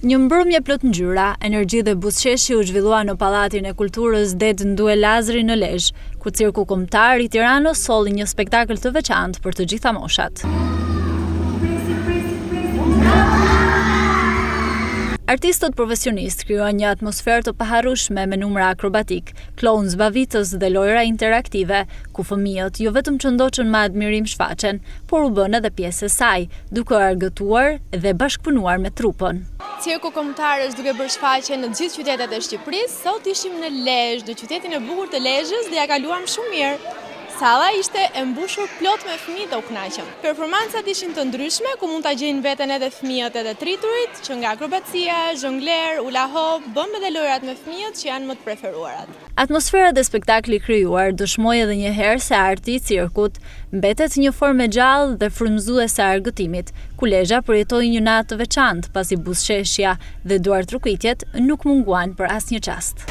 Një mbrëmje plot ngjyra, energji dhe buzëqeshje u zhvillua në Pallatin e Kulturës Det Ndue Lazari në Lezhë, ku Cirku Kombëtar i Tiranës solli një spektakël të veçantë për të gjitha moshat. Artistët profesionistë krijuan një atmosferë të paharrueshme me numra akrobatik, kloun zbavitës dhe lojra interaktive, ku fëmijët jo vetëm që ndoqën me admirim shfaqen, por u bën edhe pjesë e saj, duke argëtuar dhe bashkëpunuar me trupën. Cirku Kombëtar është duke bërë shfaqje në të gjithë qytetet e Shqipërisë. Sot ishim në Lezhë, në qytetin e bukur të Lezhës, dhe ja kaluam shumë mirë. Salla ishte e mbushur plot me fëmijë të u kënaqëm. Performancat ishin të ndryshme, ku mund ta gjejnë veten edhe fëmijët edhe triturit, që nga akrobacia, zhongler, ula hop, bëm edhe lojrat me fëmijët që janë më të preferuarat. Atmosfera dhe spektakli krijuar dëshmoi edhe një herë se arti i cirkut mbetet një formë gjallë dhe frymëzuese e argëtimit, ku Lezhë përjetoi një natë të veçantë pasi buzëqeshja dhe duartrukitjet nuk munguan për asnjë çast.